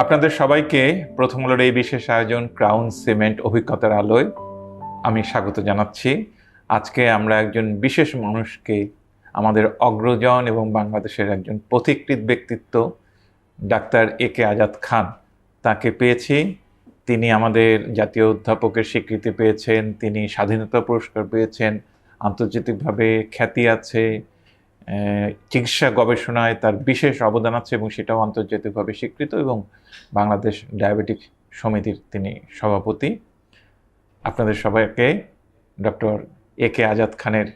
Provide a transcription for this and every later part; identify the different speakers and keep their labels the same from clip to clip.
Speaker 1: আপনাদের সবাইকে প্রথম আলোর এই বিশেষ আয়োজন ক্রাউন সিমেন্ট অভিজ্ঞতার আলোয় আমি স্বাগত জানাচ্ছি। আজকে আমরা একজন বিশেষ মানুষকে, আমাদের অগ্রজন এবং বাংলাদেশের একজন পথিকৃৎ ব্যক্তিত্ব ডাক্তার একে আজাদ খান, তাকে পেয়েছি। তিনি আমাদের জাতীয় অধ্যাপকের স্বীকৃতি পেয়েছেন, তিনি স্বাধীনতা পুরস্কার পেয়েছেন, আন্তর্জাতিকভাবে খ্যাতি আছে, চিকিৎসা গবেষণায় তার বিশেষ অবদান আছে এবং সেটাও আন্তর্জাতিকভাবে স্বীকৃত, এবং বাংলাদেশ ডায়াবেটিক সমিতির তিনি সভাপতি। আপনাদের সবাইকে ডক্টর একে আজাদ খানের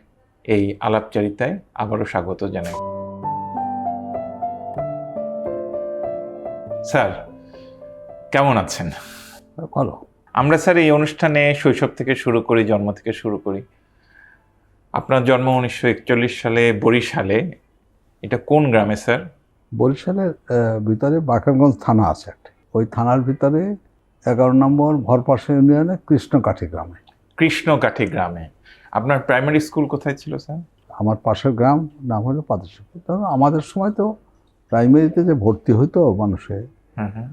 Speaker 1: এই আলাপচারিতায় আবারও স্বাগত জানাই। স্যার, কেমন আছেন?
Speaker 2: ভালো।
Speaker 1: আমরা স্যার এই অনুষ্ঠানে শৈশব থেকে শুরু করি, জন্ম থেকে শুরু করি। আপনার জন্ম 1941 সালে বরিশালে। এটা কোন গ্রামে স্যার?
Speaker 2: বরিশালের ভিতরে বাকেরগঞ্জ থানা আছে একটা, ওই থানার ভিতরে 11 নম্বর ভরপাশা ইউনিয়নে কৃষ্ণকাঠি গ্রামে।
Speaker 1: কৃষ্ণকাঠি গ্রামে। আপনার প্রাইমারি স্কুল কোথায় ছিল স্যার?
Speaker 2: আমার পাশের গ্রাম নাম হলো পাদেশপুর। তবে আমাদের সময় তো প্রাইমারিতে যে ভর্তি হইতো মানুষে,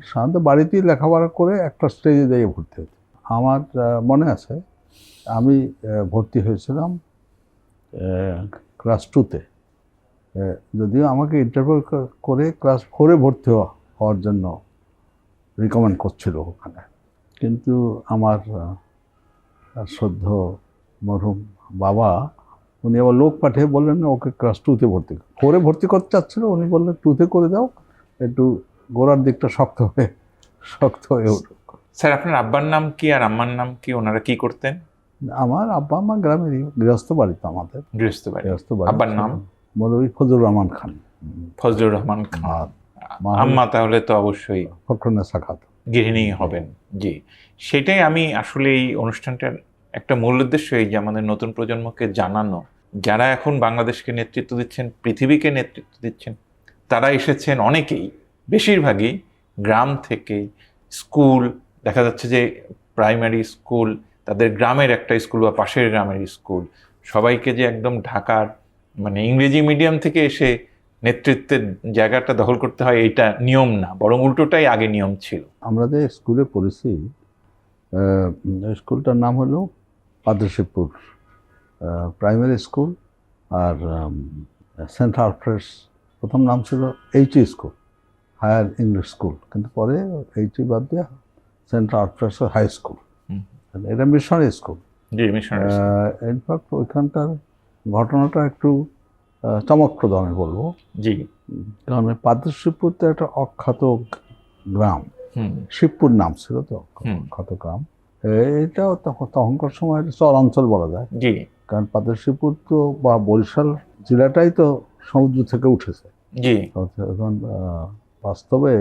Speaker 2: সাধারণত বাড়িতেই লেখাপড়া করে একটা স্টেজে যেয়ে ভর্তি হতো। আমার মনে আছে আমি ভর্তি হয়েছিলাম ক্লাস 2-তে। যদিও আমাকে ইন্টারভিউ করে ক্লাস 4-এ ভর্তি হওয়ার জন্য রিকমেন্ড করছিল ওখানে, কিন্তু আমার শ্রদ্ধ মরহুম বাবা উনি আবার লোক পাঠিয়ে বললেন না, ওকে ক্লাস 2-তে ভর্তি, 4-এ ভর্তি করতে চাচ্ছিল, উনি বললেন 2-তে করে দাও, একটু গোড়ার দিকটা শক্ত হয়ে উঠুক।
Speaker 1: স্যার, আপনার আব্বার নাম কি আর আম্মার নাম কি? ওনারা কি করতেন?
Speaker 2: আমার আব্বা আম্মা গ্রামেরই, গৃহস্থ বাড়ি তো আমাদের।
Speaker 1: গৃহস্থ বাড়ি।
Speaker 2: বাড়ি।
Speaker 1: আব্বার নাম?
Speaker 2: মৌলভী ফজলুর রহমান খান।
Speaker 1: ফজলুর রহমান খান। আম্মা তাহলে তো অবশ্যই
Speaker 2: ফখরুন্নেসা খাতুন,
Speaker 1: গৃহিণী হবেন। জি, সেটাই আমি আসলে এই অনুষ্ঠানটার একটা মূল উদ্দেশ্য, এই যে আমাদের নতুন প্রজন্মকে জানানো, যারা এখন বাংলাদেশকে নেতৃত্ব দিচ্ছেন, পৃথিবীকে নেতৃত্ব দিচ্ছেন, তারা এসেছেন অনেকেই, বেশিরভাগই গ্রাম থেকে। স্কুল দেখা যাচ্ছে যে প্রাইমারি স্কুল তাদের গ্রামের একটা স্কুল বা পাশের গ্রামের স্কুল, সবাইকে যে একদম ঢাকার মানে ইংরেজি মিডিয়াম থেকে এসে নেতৃত্বের জায়গাটা দখল করতে হয়, এটা নিয়ম না, বরং উল্টোটাই আগে নিয়ম ছিল।
Speaker 2: আমরা যে স্কুলে পড়েছি, স্কুলটার নাম হলো পাদেশপুর প্রাইমারি স্কুল, আর সেন্ট আলফ্রেডস প্রথম নাম ছিল এইচই স্কুল, হায়ার ইংলিশ স্কুল, কিন্তু পরে এইচই বাদ দিয়ে সেন্ট আলফ্রেডস হাই স্কুল। এটা মিশনারি স্কুল।
Speaker 1: জি, মিশনারি।
Speaker 2: ইনফ্যাক্ট ওইখানকার ঘটনাটা একটু চমকপ্রদ আমি বলবো।
Speaker 1: জি,
Speaker 2: কারণ পাদেশপুর তো একটা অখ্যাত গ্রাম, শিবপুর নাম ছিল তো, অখ্যাত গ্রাম। এটাও তখনকার সময় চরাঞ্চল বলা যায়।
Speaker 1: জি,
Speaker 2: কারণ পাদেশপুর তো বা বরিশাল জেলাটাই তো সমুদ্র থেকে উঠেছে।
Speaker 1: জি,
Speaker 2: এখন বাস্তবে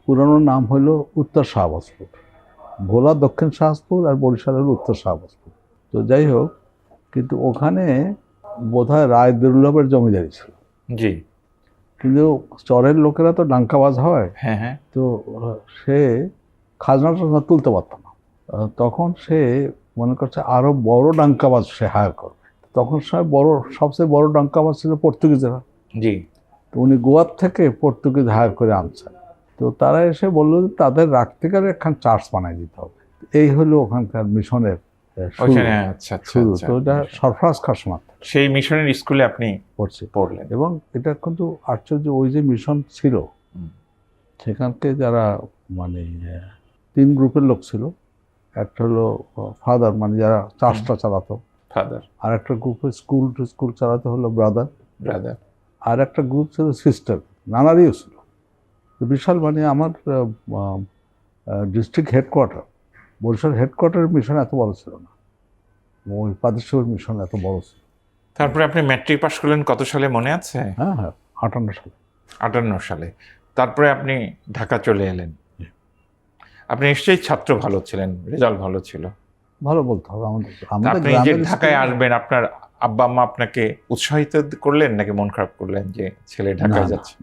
Speaker 2: পুরানো নাম হলো উত্তর শাহবাজপুর। ভোলা দক্ষিণ শাহবাজপুর আর বরিশালের উত্তর শাহবাজপুর। তো যাই হোক, কিন্তু ওখানে বোধহয় রায় দুর্লভের জমিদারি ছিল।
Speaker 1: জি,
Speaker 2: কিন্তু চরের লোকেরা তো ডাঙ্কাবাজ হয়।
Speaker 1: হ্যাঁ হ্যাঁ।
Speaker 2: তো সে খাজনাটা তুলতে পারত না। তখন সে মনে করছে আরো বড় ডাঙ্কাবাজ সে হায়ার করবে। তখন সবচেয়ে বড় ডাঙ্কাবাজ ছিল পর্তুগিজরা।
Speaker 1: জি,
Speaker 2: তো উনি গোয়ার থেকে পর্তুগিজ হায়ার করে আনছেন। তো তারা এসে বললো যে তাদের রাখতে গেলে একখান চার্চ বানাই দিতে হবে। এই হলো ওখানকার মিশনের শুরু। তো এটা সরফরাজ খান মাত্র
Speaker 1: সেই মিশনের স্কুলে আপনি পড়লেন।
Speaker 2: এবং এটা কিন্তু আশ্চর্য, ওই যে মিশন ছিল সেখানকে যারা মানে 3 গ্রুপের লোক ছিল। একটা হলো ফাদার, মানে যারা চার্চটা চালাতো,
Speaker 1: ফাদার।
Speaker 2: আর একটা গ্রুপ স্কুল টু স্কুল চালাতে হলো ব্রাদার, আর একটা গ্রুপ ছিল সিস্টার, নানারিও ছিল। বিশাল, মানে আমার ডিস্ট্রিক্ট হেডকোয়ার্টার বরিশাল হেডকোয়ার্টারের মিশন এত বড় ছিল না, ওই পাদেশ্বর মিশন এত বড় ছিল।
Speaker 1: তারপরে আপনি ম্যাট্রিক পাস করলেন কত সালে মনে আছে?
Speaker 2: হ্যাঁ হ্যাঁ, 58 সালে।
Speaker 1: 58 সালে। তারপরে আপনি ঢাকা চলে এলেন। আপনি নিশ্চয়ই ছাত্র ভালো ছিলেন, রেজাল্ট ভালো ছিল।
Speaker 2: ভালো বলতে হবে আমাদের
Speaker 1: আপনি যে ঢাকায় আসবেন, আপনার আব্বা আম্মা আপনাকে উৎসাহিত করলেন নাকি মন খারাপ করলেন যে ছেলে ঢাকায় যাচ্ছে?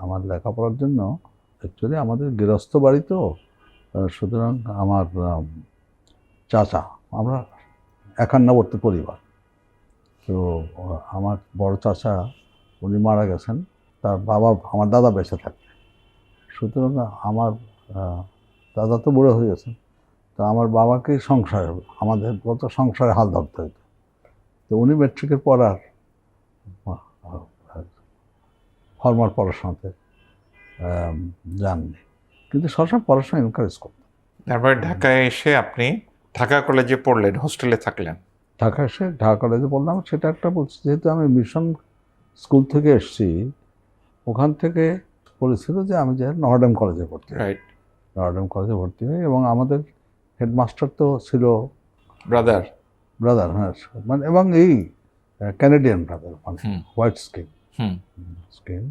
Speaker 2: আমার লেখাপড়ার জন্য অ্যাকচুয়ালি আমাদের গৃহস্থ বাড়ি তো, সুতরাং আমার চাচা, আমরা 51 পরিবার। তো আমার বড় চাচা উনি মারা গেছেন, তার বাবা আমার দাদা বেঁচে থাকতেন। সুতরাং আমার দাদা তো বুড়ো হয়ে গেছেন, তো আমার বাবাকে সংসারে, আমাদের বলতো সংসারে হাল ধরতে হতো। তো উনি মেট্রিকের পর আর ফর্মাল পড়াশোনাতে যাননি, কিন্তু সবসময় পড়াশোনা এনকারেজ করতেন।
Speaker 1: তারপরে ঢাকায় এসে আপনি ঢাকা কলেজে পড়লেন, হোস্টেলে থাকলেন।
Speaker 2: ঢাকা এসে ঢাকা কলেজে পড়লাম, সেটা একটা বলছি, যেহেতু আমি মিশন স্কুল থেকে এসেছি, ওখান থেকে বলেছিল যে আমি যে নর্ডাম কলেজে ভর্তি হই।
Speaker 1: রাইট।
Speaker 2: নর্ডাম কলেজে ভর্তি হই এবং আমাদের হেডমাস্টার তো ছিল
Speaker 1: ব্রাদার।
Speaker 2: ব্রাদার, হ্যাঁ, মানে এবং এই ক্যানাডিয়ান ব্রাদার, মানে
Speaker 1: হুম।
Speaker 2: হোয়াইট স্কিন
Speaker 1: হুম।
Speaker 2: স্কিন,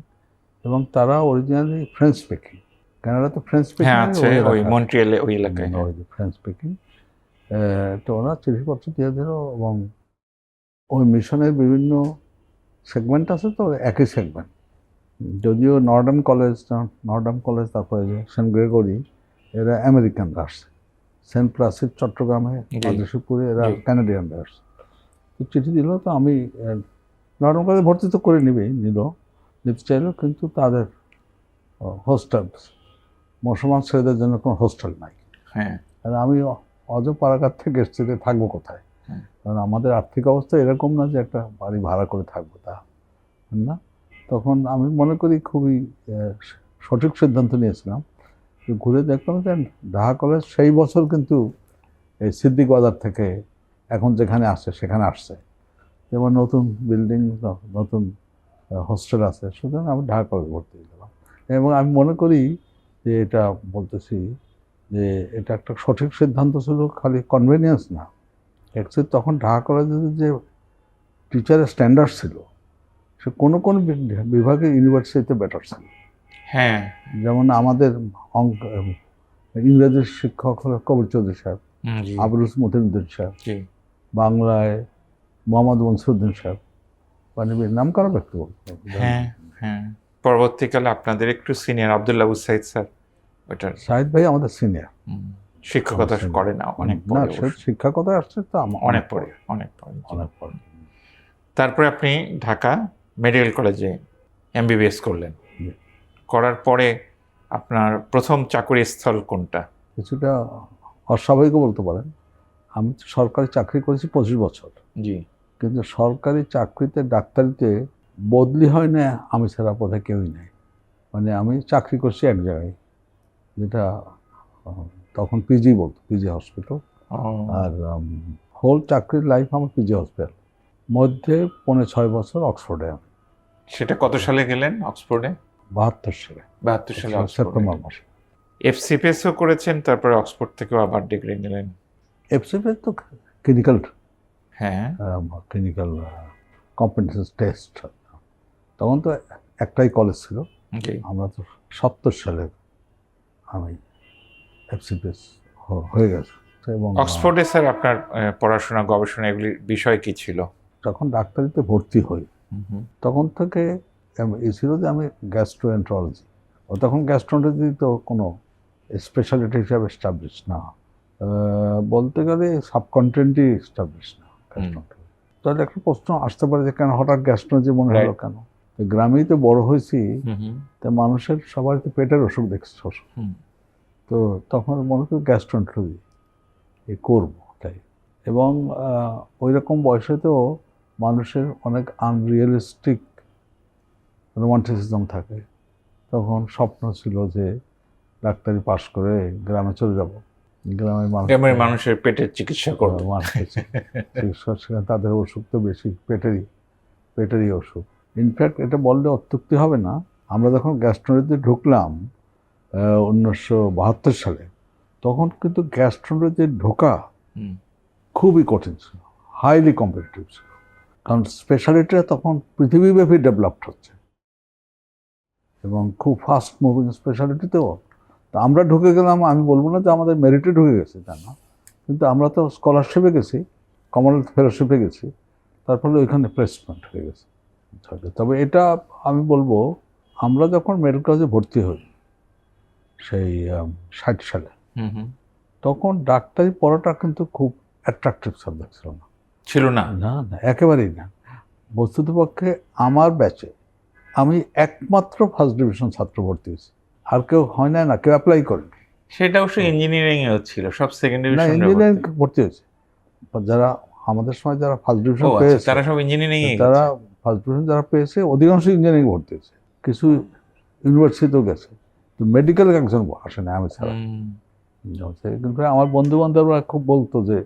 Speaker 2: এবং তারা অরিজিনালি ফ্রেঞ্চ স্পিকিং। কানাডা তো ফ্রেঞ্চ স্পিকিং
Speaker 1: হ্যাঁ আছে, ওই মন্ট্রিয়ালে ওই এলাকায়। হ্যাঁ।
Speaker 2: French speaking. তো ওরা চিঠিপত্র দিয়ে দিল, এবং ওই মিশনের বিভিন্ন সেগমেন্ট আছে, তো একই সেগমেন্ট। যদিও নর্ডাম কলেজ, তারপরে যে সেন্ট গ্রেগরি, এরা আমেরিকানরা আসছে। সেন্ট প্লাসিড চট্টগ্রামে, মাদুসীপুরে এরা
Speaker 1: জি।
Speaker 2: কানাডিয়ানরা আসছে। তো চিঠি দিল, তো আমি নর্ডাম কলেজে ভর্তি তো করে নিতে চাইলো, কিন্তু তাদের হোস্টেল, মুসলমান ছেলেদের জন্য কোনো হোস্টেল নাই।
Speaker 1: হ্যাঁ।
Speaker 2: আর আমি অজপাড়াঘাট থেকে এসেছি, যে থাকবো কোথায়?
Speaker 1: হ্যাঁ।
Speaker 2: কারণ আমাদের আর্থিক অবস্থা এরকম না যে একটা বাড়ি ভাড়া করে থাকবো, তা না। তখন আমি মনে করি খুবই সঠিক সিদ্ধান্ত নিয়েছিলাম। ঘুরে দেখলাম যে ঢাকা কলেজ সেই বছর কিন্তু এই সিদ্দিক বাজার থেকে এখন যেখানে আসছে সেখানে আসছে, যেমন নতুন বিল্ডিং, নতুন হোস্টেল আছে। সুতরাং আমি ঢাকা কলেজে ভর্তি হয়ে গেলাম, এবং আমি মনে করি যে এটা বলতেছি যে এটা একটা সঠিক সিদ্ধান্ত ছিল, খালি কনভেনিয়েন্স না। অ্যাকচুয়ালি তখন ঢাকা কলেজে যে টিচারের স্ট্যান্ডার্ড ছিল, সে কোনো কোনো বিভাগে ইউনিভার্সিটিতে বেটার ছিল।
Speaker 1: হ্যাঁ।
Speaker 2: যেমন আমাদের ইংরেজির শিক্ষক হলো কবির চৌধুরী সাহেব,
Speaker 1: জি।
Speaker 2: আবুল মতিউদ্দিন সাহেব,
Speaker 1: জি।
Speaker 2: বাংলায় মোহাম্মদ মনসুরউদ্দিন সাহেব, মানে নাম করা ব্যক্তি বলতে।
Speaker 1: হ্যাঁ। হ্যাঁ। পরবর্তীকালে আপনাদের একটু সিনিয়র আব্দুল্লাহ আবু সাইদ স্যার, ওটার
Speaker 2: সাহিদ ভাই আমাদের সিনিয়র।
Speaker 1: শিক্ষকতা করে না, অনেক
Speaker 2: না,
Speaker 1: পরে,
Speaker 2: সে শিক্ষকতায় আসছে তো
Speaker 1: অনেক পরে, অনেক পরে।
Speaker 2: অনেক পরে।
Speaker 1: তারপরে আপনি ঢাকা মেডিকেল কলেজে এমবিবিএস করলেন।
Speaker 2: জি।
Speaker 1: করার পরে আপনার প্রথম চাকরি স্থল কোনটা?
Speaker 2: কিছুটা অস্বাভাবিকও বলতে পারেন। আমি তো সরকারি চাকরি করেছি 25 বছর,
Speaker 1: জি।
Speaker 2: কিন্তু সরকারি চাকরিতে, ডাক্তারিতে বদলি হয় না আমি ছাড়া বোধহয় কেউই নেই। মানে আমি চাকরি করছি এক জায়গায়, যেটা তখন পিজি বলতো, পিজি হসপিটাল। আর হোল চাকরির লাইফ আমার পিজি হসপিটাল, মধ্যে 5.5 বছর অক্সফোর্ডে। আমি
Speaker 1: সেটা কত সালে গেলেন অক্সফোর্ডে?
Speaker 2: 72 সালে,
Speaker 1: 72 সালে
Speaker 2: সেপ্টেম্বর মাসে।
Speaker 1: এফসিপিএসও করেছেন, তারপরে অক্সফোর্ড থেকেও আবার ডিগ্রি নিলেন।
Speaker 2: এফসিপিএস তো ক্লিনিক্যাল,
Speaker 1: হ্যাঁ।
Speaker 2: Clinical competence test. তখন তো একটাই কলেজ ছিল।
Speaker 1: জি।
Speaker 2: আমরা তো 70 সালে আমি এফসিপিএস হয়ে গেছে। এবং
Speaker 1: অক্সফোর্ডে স্যার আপনার পড়াশোনা, গবেষণা, এগুলির বিষয় কি ছিল?
Speaker 2: যখন ডাক্তারিতে ভর্তি হই, তখন থেকে এ ছিল যে আমি গ্যাস্ট্রোএন্টারোলজি। তখন গ্যাস্ট্রোএন্টারোলজি তো কোনো স্পেশালিটি হিসাবে এস্টাবলিশ না, বলতে গেলে সাবকন্টিনেন্টই এস্টাবলিশ না গ্যাস্ট্রোএন্টারোলজি। তাহলে একটা প্রশ্ন আসতে পারে যে কেন হঠাৎ গ্যাস্ট্রোলজি মনে হলো কেন? গ্রামেই তো বড় হয়েছি, তা মানুষের সবার তো পেটের অসুখ দেখছে, তো তখন মনে করি গ্যাস্ট্রোএন্টারোলজি করবো, তাই। এবং ওই রকম বয়সে তো মানুষের অনেক আনরিয়েলিস্টিক রোমান্টিসিজম থাকে। তখন স্বপ্ন ছিল যে ডাক্তারি পাশ করে গ্রামে চলে যাব,
Speaker 1: গ্রামের মানুষের পেটের চিকিৎসা করবো।
Speaker 2: চিকিৎসা, তাদের অসুখ তো বেশি পেটেরই অসুখ। ইনফ্যাক্ট এটা বললে অত্যুক্তি হবে না, আমরা যখন গ্যাস্ট্রোলজিতে ঢুকলাম 1972 সালে, তখন কিন্তু গ্যাস্ট্রোলজিতে ঢোকা খুবই কঠিন ছিল, হাইলি কম্পিটিটিভ ছিল। কারণ স্পেশালিটিটা তখন পৃথিবীব্যাপী ডেভেলপড হচ্ছে এবং খুব ফাস্ট মুভিং স্পেশালিটিতেও। তো আমরা ঢুকে গেলাম, আমি বলবো না যে আমাদের মেরিটে ঢুকে গেছি, তা না, কিন্তু আমরা তো স্কলারশিপে গেছি, কমনওয়েলথ ফেলোশিপে গেছি, তার ফলে ওইখানে প্লেসমেন্ট হয়ে গেছে। তবে এটা আমি বলবো, আমরা যখন মেডিকেল কলেজে ভর্তি হই সেই 60 সালে, তখন ডাক্তারি পড়াটা কিন্তু খুব অ্যাট্রাকটিভ সাবজেক্ট ছিল না।
Speaker 1: ছিল না?
Speaker 2: না না, একেবারেই না। বস্তুতপক্ষে আমার ব্যাচে আমি একমাত্র ফার্স্ট ডিভিশন ছাত্র ভর্তি হয়েছি। আর কেউ হয় না, কেউ অ্যাপ্লাই করে।
Speaker 1: সেটা অবশ্য ইঞ্জিনিয়ারিং এ ছিল, সব সেকেন্ড
Speaker 2: না,
Speaker 1: ডিভিশন।
Speaker 2: ইঞ্জিনিয়ারিং ভর্তি হয়েছে। যারা আমাদের সময় যারা ফার্স্ট
Speaker 1: ও
Speaker 2: ডিভিশন
Speaker 1: আচ্ছা,
Speaker 2: পেয়েছে,
Speaker 1: তারা সব ইঞ্জিনিয়ারিং এ
Speaker 2: তারা
Speaker 1: গেছে।
Speaker 2: ফার্স্ট ডিভিশন যারা পেয়েছে অধিকাংশ ইঞ্জিনিয়ারিং ভর্তি হয়েছে, কিছু ইউনিভার্সিটিতেও গেছে। তো মেডিকেল একজন আসে না আমি ছাড়া।
Speaker 1: হুম।
Speaker 2: কিন্তু আমার বন্ধু বান্ধবরা খুব বলতো যে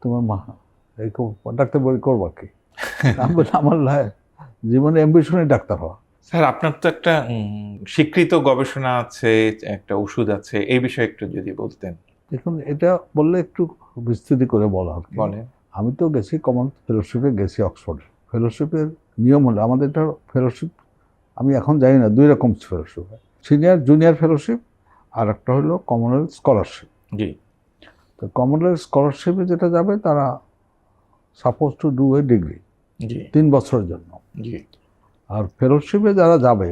Speaker 2: তোমার মা এই ডাক্তার বই করবা কি? আমি বলি আমার জীবনে অ্যাম্বিশনই ডাক্তার হওয়া।
Speaker 1: স্যার, আপনার তো একটা স্বীকৃত গবেষণা আছে, একটা ওষুধ আছে, এই বিষয়ে একটু যদি বলতেন।
Speaker 2: দেখুন, এটা বললে একটু বিস্তৃতি করে বলা আর কি।
Speaker 1: বলেন।
Speaker 2: আমি তো গেছি কমনওয়েলথ ফেলোশিপে, গেছি অক্সফোর্ডে। ফেলোশিপের নিয়ম হলো আমাদের এটা ফেলোশিপ, আমি এখন জানি না, দুই রকম ফেলোশিপ হয়, সিনিয়র জুনিয়র ফেলোশিপ, আর একটা হলো কমনওয়েলথ স্কলারশিপ।
Speaker 1: জি
Speaker 2: তো কমনওয়েলথ স্কলারশিপে যেটা যাবে তারা suppose to do a degree
Speaker 1: জি
Speaker 2: 3 বছরের জন্য।
Speaker 1: জি।
Speaker 2: আর ফেলোশিপে যারা যাবে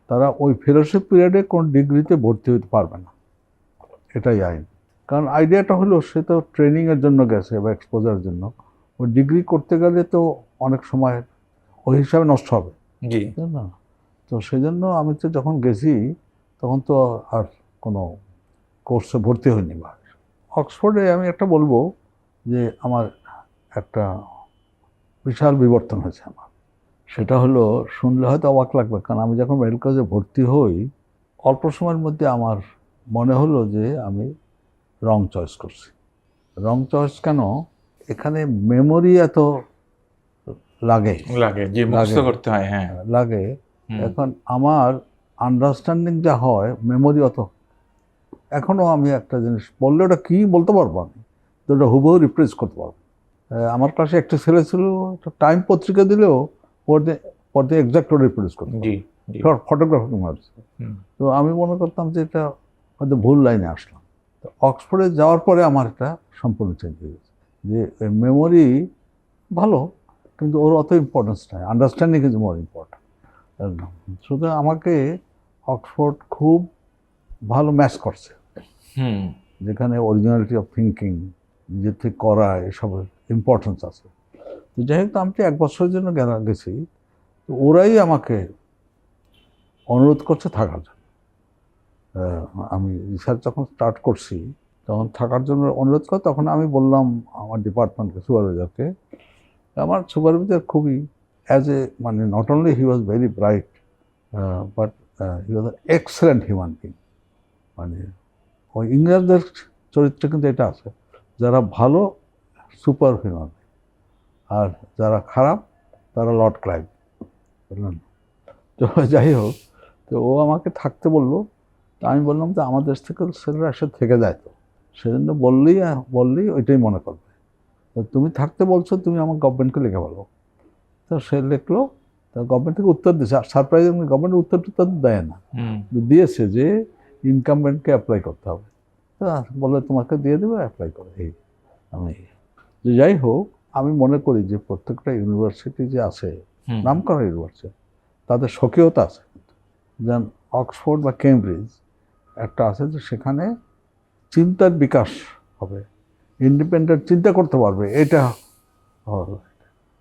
Speaker 2: তারা ওই ফেলোশিপ পিরিয়ডে কোন ডিগ্রিতে ভর্তি হতে পারবে না, এটাই আইন। কারণ আইডিয়াটা হলো সে তো ট্রেনিংয়ের জন্য গেছে বা এক্সপোজারের জন্য, ওই ডিগ্রি করতে গেলে তো অনেক সময় ওই হিসাবে নষ্ট হবে,
Speaker 1: জি।
Speaker 2: তাই না? তো সেই জন্য আমি তো যখন গেছি তখন তো আর কোনো কোর্সে ভর্তি হয়নি। বা অক্সফোর্ডে আমি একটা বলবো যে আমার একটা বিশাল বিবর্তন হয়েছে আমার। সেটা হলো, শুনলে হয়তো অবাক লাগবে, কারণ আমি যখন মেডিকেল কলেজে ভর্তি হই অল্প সময়ের মধ্যে আমার মনে হলো যে আমি রং চয়েস করছি। রং চয়েস কেন? এখানে মেমোরি এত লাগে
Speaker 1: লাগে, জি, মুখস্থ করতে হয়। হ্যাঁ।
Speaker 2: লাগে
Speaker 1: হুম।
Speaker 2: এখন আমার আন্ডারস্ট্যান্ডিং যা হয় মেমোরি অত, এখনও আমি একটা জিনিস বললে ওটা কী বলতে পারবো আমি, তো ওটা হুবহু রিপ্রেস করতে পারবো। আমার কাছে একটা ছেলে ছিল, টাইম পত্রিকা দিলেও পড়তে এক্সাক্ট রিপ্রেস করতে পারবো,
Speaker 1: জি জি।
Speaker 2: ফটোগ্রাফি মারছে।
Speaker 1: হুম।
Speaker 2: তো আমি মনে করতাম যে এটা হয়তো ভুল লাইনে আসলাম। তো অক্সফোর্ডে যাওয়ার পরে আমার এটা সম্পূর্ণ চেঞ্জ হয়ে গেছে, যে মেমোরি ভালো কিন্তু ওর অত ইম্পর্টেন্স নাই, আন্ডারস্ট্যান্ডিং ইজ মোর ইম্পর্টেন্ট। সুতরাং আমাকে অক্সফোর্ড খুব ভালো ম্যাচ করছে,
Speaker 1: হুম।
Speaker 2: যেখানে অরিজিনালিটি অফ থিঙ্কিং, নিজের থেকে করা, এসবের ইম্পর্টেন্স আছে। তো যাই হোক, আমি তো 1 বছরের জন্য গেছি, তো ওরাই আমাকে অনুরোধ করছে থাকার জন্য। আমি রিসার্চ যখন স্টার্ট করছি তখন থাকার জন্য অনুরোধ করে, তখন আমি বললাম আমার ডিপার্টমেন্টকে, সুপারভাইজারকে। আমার সুপারভাইজার খুবই মানে not only he was very bright, but he was excellent human being. মানে ওই ইংরেজদের চরিত্রে কিন্তু এটা আছে, যারা ভালো সুপার হিউম্যান, আর যারা খারাপ তারা লর্ড ক্লাইভ, বুঝলেন? তো যাই হোক, তো ও আমাকে থাকতে বললো। তা আমি বললাম যে আমার দেশ থেকে ছেলেরা এসে থেকে যায়, তো সেজন্য বললেই ওইটাই মনে করবে। তো তুমি থাকতে বলছো, তুমি আমার গভর্নমেন্টকে লিখে বলো। তো সে লিখলো, তা গভর্নমেন্ট থেকে উত্তর দিয়েছে। আর সারপ্রাইজিংলি গভর্নমেন্ট উত্তর দেয় না, দিয়েছে যে ইনকামবেন্টকে অ্যাপ্লাই করতে হবে। তা বলে তোমাকে দিয়ে দেবে, অ্যাপ্লাই করে। এই আমি যে যাই হোক, আমি মনে করি যে প্রত্যেকটা ইউনিভার্সিটি যে আছে, নামকরা ইউনিভার্সিটি, তাদের স্বকীয়তা আছে। যেমন অক্সফোর্ড বা কেমব্রিজ একটা আছে যে সেখানে চিন্তার বিকাশ হবে, ইন্ডিপেন্ডেন্ট চিন্তা করতে পারবে, এটা হবে।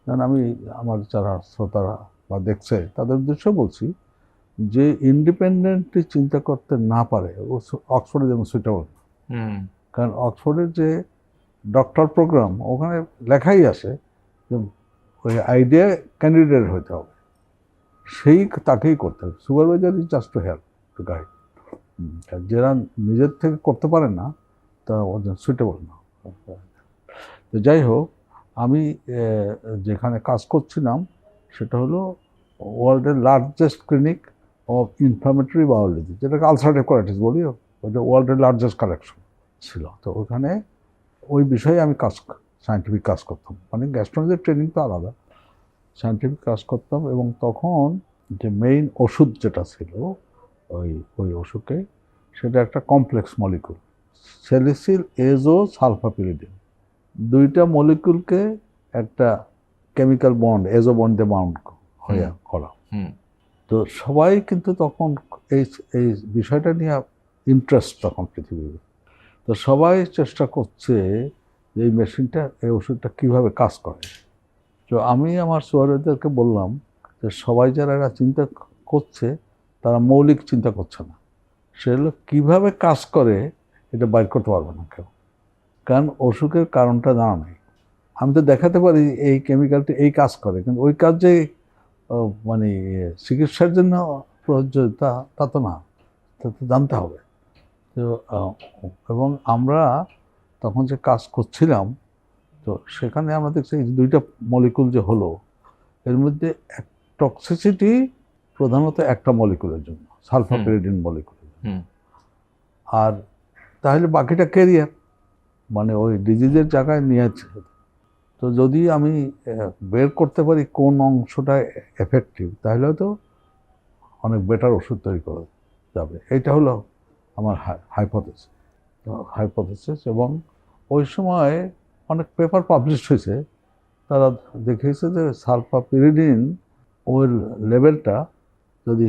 Speaker 2: যেমন আমি আমার যারা শ্রোতারা বা দেখছে তাদের উদ্দেশ্যে বলছি যে ইন্ডিপেন্ডেন্টলি চিন্তা করতে না পারে ও অক্সফোর্ডে যেমন সুইটেবল। কারণ অক্সফোর্ডের যে ডক্টর প্রোগ্রাম, ওখানে লেখাই আছে যে ওই আইডিয়া ক্যান্ডিডেট হতে হবে, সেই তাকেই করতে হবে। Supervisor is just to help, to guide. যারা নিজের থেকে করতে পারে না তারা ওদের সুইটেবল না। তো যাই হোক, আমি যেখানে কাজ করছিলাম সেটা হলো ওয়ার্ল্ডের largest clinic of inflammatory biology, যেটাকে আলসারেটিভ কোলাইটিস বলি, ওইটা ওয়ার্ল্ডের লার্জেস্ট কালেকশন ছিল। তো ওখানে ওই বিষয়ে আমি সায়েন্টিফিক কাজ করতাম, মানে গ্যাস্ট্রোলজির ট্রেনিং তো আলাদা, সায়েন্টিফিক কাজ করতাম। এবং তখন যে মেইন ওষুধ যেটা ছিল ওই ওষুধে, সেটা একটা কমপ্লেক্স মলিকুল, স্যালিসিল এজো সালফাপিরিডিন, দুইটা মলিকুলকে একটা কেমিক্যাল বন্ড, এজো বন্ডে বাউন্ড হয়ে করা। তো সবাই কিন্তু তখন এই এই বিষয়টা নিয়ে ইন্টারেস্ট তখন পৃথিবীতে, তো সবাই চেষ্টা করছে যে এই মেশিনটা, এই ওষুধটা কীভাবে কাজ করে। তো আমি আমার সুপারভাইজারকে বললাম যে সবাই যারা এরা চিন্তা করছে তারা মৌলিক চিন্তা করছে না, সেগুলো কীভাবে কাজ করে এটা বাইর করতে পারবে না কেউ, কারণ অসুখের কারণটা জানা নেই। আমি তো দেখাতে পারি এই কেমিক্যালটি এই কাজ করে, কিন্তু ওই কাজ যে মানে চিকিৎসার জন্য প্রযোজ্য তা তো না, তা তো জানতে হবে। তো এবং আমরা তখন যে কাজ করছিলাম, তো সেখানে আমরা দেখছি এই দুইটা মলিকুল যে হলো, এর মধ্যে টক্সিসিটি প্রধানত একটা মলিকুলের জন্য, সালফাপিরিডিন মলিকুলের জন্য। আর তাহলে বাকিটা ক্যারিয়ার, মানে ওই ডিজিজের জায়গায় নিয়ে যাচ্ছে। তো যদি আমি বের করতে পারি কোন অংশটা এফেক্টিভ, তাহলে হয়তো অনেক বেটার ওষুধ তৈরি করা যাবে। এইটা হলো আমার হাইপোথেসিস। এবং ওই সময় অনেক পেপার পাবলিশ হয়েছে, তারা দেখিয়েছে যে সালফাপিরিডিন ওই লেভেলটা যদি